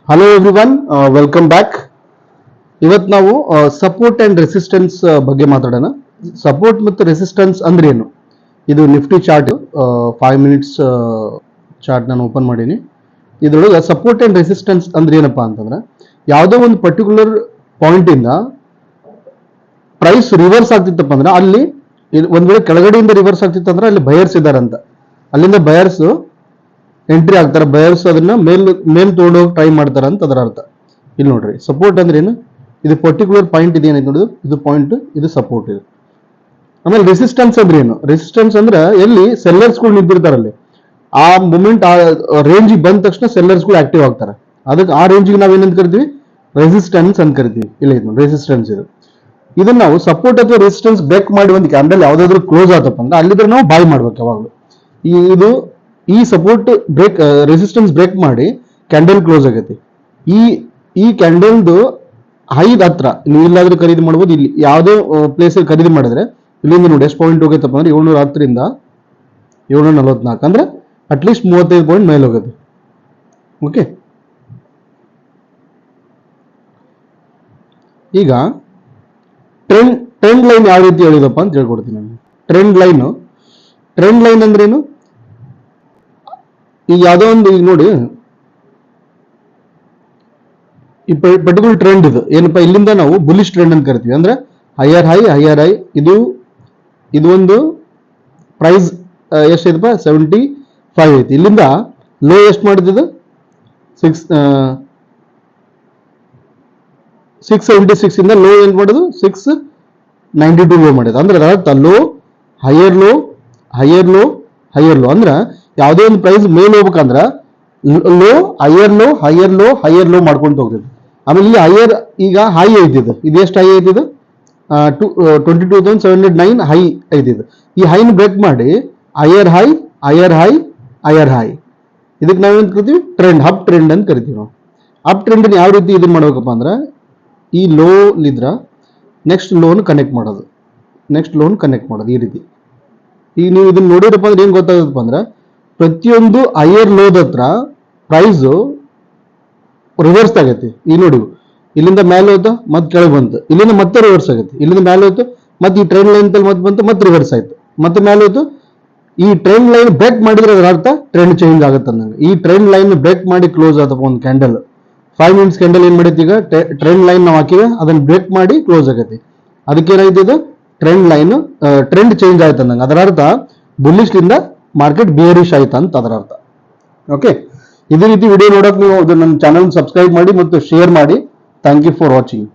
Hello everyone, welcome back. ಇವತ್ತು ನಾವು support and resistance ಬಗ್ಗೆ ಮಾತಾಡೋಣ. ಸಪೋರ್ಟ್ ಮತ್ತು ರೆಸಿಸ್ಟೆನ್ಸ್ ಅಂದ್ರೆ ಏನು? ಇದು ನಿಫ್ಟಿ ಚಾರ್ಟ್, 5 ಮಿನಿಟ್ಸ್ ಚಾರ್ಟ್ ನಾನು ಓಪನ್ ಮಾಡೀನಿ. ಇದ್ರೊಳಗೆ ಸಪೋರ್ಟ್ ಅಂಡ್ ರೆಸಿಸ್ಟೆನ್ಸ್ ಅಂದ್ರೆ ಏನಪ್ಪಾ ಅಂತಂದ್ರೆ, ಯಾವುದೋ ಒಂದು ಪರ್ಟಿಕ್ಯುಲರ್ ಪಾಯಿಂಟ್ ಇಂದ ಪ್ರೈಸ್ ರಿವರ್ಸ್ ಆಗ್ತಿತ್ತಪ್ಪ ಅಂದ್ರೆ ಅಲ್ಲಿ ಒಂದ್ ವೇಳೆ ಕೆಳಗಡೆಯಿಂದ ರಿವರ್ಸ್ ಆಗ್ತಿತ್ತಂದ್ರೆ ಅಲ್ಲಿ ಬಯರ್ಸ್ ಇದಾರಂತ. ಅಲ್ಲಿಂದ ಬಯರ್ಸ್ ಎಂಟ್ರಿ ಆಗ್ತಾರೆ, ಬಯರ್ಸ್ ಅದನ್ನ ಮೇಲ್ ತಗೊಂಡೋಗಿ ಟ್ರೈ ಮಾಡ್ತಾರ ಅಂತ ಅದರ ಅರ್ಥ. ಇಲ್ಲಿ ನೋಡ್ರಿ, ಸಪೋರ್ಟ್ ಅಂದ್ರೆ ಏನು? ಇದು ಪರ್ಟಿಕ್ಯುಲರ್ ಪಾಯಿಂಟ್ ಇದೆ ಏನೈತೆ ನೋಡಿದ್ರು, ಇದು ಪಾಯಿಂಟ್, ಇದು ಸಪೋರ್ಟ್ ಇದೆ. ಆಮೇಲೆ ರೆಸಿಸ್ಟೆನ್ಸ್ ಅಂದ್ರೆ ಏನು? ರೆಸಿಸ್ಟೆನ್ಸ್ ಅಂದ್ರೆ ಎಲ್ಲಿ ಸೆಲ್ಲರ್ಸ್ಗಳು ನಿಂತಿರ್ತಾರಲ್ಲಿ, ಆ ಮೂಮೆಂಟ್ ಆ ರೇಂಜಿಗೆ ಬಂದ ತಕ್ಷಣ ಸೆಲ್ಲರ್ಸ್ಗಳು ಆಕ್ಟಿವ್ ಆಗ್ತಾರೆ. ಅದಕ್ಕೆ ಆ ರೇಂಜಿಗೆ ನಾವೇನಂತ ಕರಿತೀವಿ? ರೆಸಿಸ್ಟೆನ್ಸ್ ಅಂತ ಕರಿತೀವಿ. ಇಲ್ಲ ಇದು ರೆಸಿಸ್ಟೆನ್ಸ್ ಇದು. ಇದನ್ನ ನಾವು ಸಪೋರ್ಟ್ ಅಥವಾ ರೆಸಿಸ್ಟೆನ್ಸ್ ಬ್ರೇಕ್ ಮಾಡಿ ಒಂದು ಕ್ಯಾಂಡಲ್ ಯಾವ್ದಾದ್ರು ಕ್ಲೋಸ್ ಆತಪ್ಪ ಅಂದ್ರೆ ಅಲ್ಲಿದ್ರೆ ನಾವು ಬಾಯ್ ಮಾಡ್ಬೇಕು ಯಾವಾಗಲೂ. ಇದು ಈ ಸಪೋರ್ಟ್ ಬ್ರೇಕ್, ರೆಸಿಸ್ಟೆನ್ಸ್ ಬ್ರೇಕ್ ಮಾಡಿ ಕ್ಯಾಂಡಲ್ ಕ್ಲೋಸ್ ಆಗೈತಿ. ಈ ಕ್ಯಾಂಡಲ್ದು ಹೈದ್ ಹತ್ರ ನೀವು ಇಲ್ಲಾದ್ರೂ ಖರೀದಿ ಮಾಡ್ಬೋದು. ಇಲ್ಲಿ ಯಾವುದೇ ಪ್ಲೇಸ್ ಖರೀದಿ ಮಾಡಿದ್ರೆ ಇಲ್ಲಿಂದ ನೋಡಿ ಎಷ್ಟು ಪಾಯಿಂಟ್ ಹೋಗೈತಪ್ಪ ಅಂದ್ರೆ 710ರಿಂದ 744, ಅಂದ್ರೆ ಅಟ್ಲೀಸ್ಟ್ 35 ಪಾಯಿಂಟ್ ಮೇಲೆ ಹೋಗುತ್ತೆ. ಓಕೆ, ಈಗ ಟ್ರೆಂಡ್ ಲೈನ್ ಯಾವ ರೀತಿ ಹೇಳಿದಪ್ಪ ಅಂತ ಹೇಳ್ಕೊಡ್ತೀನಿ ನಾನು. ಟ್ರೆಂಡ್ ಲೈನ್ ಅಂದ್ರೇನು? ಈಗ ಯಾವುದೋ ಒಂದು, ಈಗ ನೋಡಿ, ಈ ಪರ್ಟಿಕ್ಯುಲರ್ ಟ್ರೆಂಡ್ ಇದು ಏನಪ್ಪಾ, ಇಲ್ಲಿಂದ ನಾವು ಬುಲಿಶ್ ಟ್ರೆಂಡ್ ಅಂತ ಕರಿತೀವಿ. ಅಂದ್ರೆ ಹೈಯರ್ ಹೈ ಇದು ಒಂದು ಪ್ರೈಸ್ ಎಷ್ಟೈತಪ್ಪ? 75 ಐತಿ. ಇಲ್ಲಿಂದ ಲೋ ಎಷ್ಟು ಮಾಡಿದ್ದು? 676 ಇಂದ ಲೋ ಏನ್ ಮಾಡೋದು? 692 ಲೋ ಮಾಡಿದ. ಅಂದ್ರೆ ಅರ್ಥ low higher low higher low higher low. ಅಂದ್ರೆ ಯಾವುದೇ ಒಂದು ಪ್ರೈಸ್ ಮೇಲೆ ಹೋಗ್ಬೇಕಂದ್ರ low higher low higher low higher low ಮಾಡ್ಕೊಂಡು ಹೋಗ್ತದೆ. ಆಮೇಲೆ ಇಲ್ಲಿ ಹೈಯರ್, ಈಗ ಹೈ ಐತಿದ್ದು, ಇದು ಎಷ್ಟು ಹೈ ಐತಿದ್ದು? 22,709 ಹೈ ಐತಿದ್ದು. ಈ ಹೈನ ಬ್ರೇಕ್ ಮಾಡಿ higher high higher high higher high, ಇದಕ್ಕೆ ನಾವೇನು ಕರಿತೀವಿ? ಟ್ರೆಂಡ್, ಅಪ್ ಟ್ರೆಂಡ್ ಅಂತ ಕರಿತೀವಿ ನಾವು. ಅಪ್ ಟ್ರೆಂಡ್ ಯಾವ ರೀತಿ ಇದನ್ನ ಮಾಡ್ಬೇಕಪ್ಪ ಅಂದ್ರೆ, ಈ ಲೋ ಇದ್ರ ನೆಕ್ಸ್ಟ್ ಲೋನ್ ಕನೆಕ್ಟ್ ಮಾಡೋದು, ಈ ರೀತಿ. ಈಗ ನೀವು ಇದನ್ನ ನೋಡಿರಪ್ಪ ಅಂದ್ರೆ ಏನ್ ಗೊತ್ತಾಗತ್ತಪ್ಪ ಅಂದ್ರೆ, ಪ್ರತಿಯೊಂದು ಹೈಯರ್ ಲೋದ ಹತ್ರ ಪ್ರೈಸ್ ರಿವರ್ಸ್ ಆಗೈತಿ. ಈಗ ನೋಡಿ, ಇಲ್ಲಿಂದ ಮೇಲೆ ಹೋಯ್ತು ಮತ್ತೆ ಕೆಳಗೆ ಬಂತು, ಇಲ್ಲಿಂದ ಮತ್ತೆ ರಿವರ್ಸ್ ಆಗೈತಿ, ಇಲ್ಲಿಂದ ಮೇಲೆ ಹೋಯ್ತು ಮತ್ತೆ ಈ ಟ್ರೆಂಡ್ ಲೈನ್ ಮತ್ತೆ ಬಂತು, ಮತ್ತೆ ರಿವರ್ಸ್ ಆಯ್ತು, ಮತ್ತೆ ಮೇಲೆ ಹೋಯ್ತು. ಈ ಟ್ರೆಂಡ್ ಲೈನ್ ಬ್ರೇಕ್ ಮಾಡಿದ್ರೆ ಅದರ ಅರ್ಥ ಟ್ರೆಂಡ್ ಚೇಂಜ್ ಆಗುತ್ತೆ ಅನ್ನಂಗೆ. ಈ ಟ್ರೆಂಡ್ ಲೈನ್ ಬ್ರೇಕ್ ಮಾಡಿ ಕ್ಲೋಸ್ ಆದಪ್ಪ ಒಂದು ಕ್ಯಾಂಡಲ್, 5 ಮಿನಿಟ್ಸ್ ಕ್ಯಾಂಡಲ್ ಏನ್ ಮಾಡೈತಿ? ಈಗ ಟ್ರೆಂಡ್ ಲೈನ್ ನಾವು ಹಾಕಿವೆ, ಅದನ್ನ ಬ್ರೇಕ್ ಮಾಡಿ ಕ್ಲೋಸ್ ಆಗೈತಿ. ಅದಕ್ಕೆ ಏನಾಯ್ತು? ಇದು ಟ್ರೆಂಡ್ ಲೈನ್, ಟ್ರೆಂಡ್ ಚೇಂಜ್ ಆಯ್ತು ಅನ್ನಂಗೆ. ಅದರ ಅರ್ಥ ಬುಲ್ಲಿಶ್ ಇಂದ ಮಾರ್ಕೆಟ್ ಬೇರಿಶ್ ಆಯ್ತು ಅಂತ ಅದರ ಅರ್ಥ. ಓಕೆ, ಇದೇ ರೀತಿ ವಿಡಿಯೋ ನೋಡಕ್ ನೀವು ನನ್ನ ಚಾನಲ್ ಸಬ್ಸ್ಕ್ರೈಬ್ ಮಾಡಿ ಮತ್ತು ಶೇರ್ ಮಾಡಿ. Thank you for watching.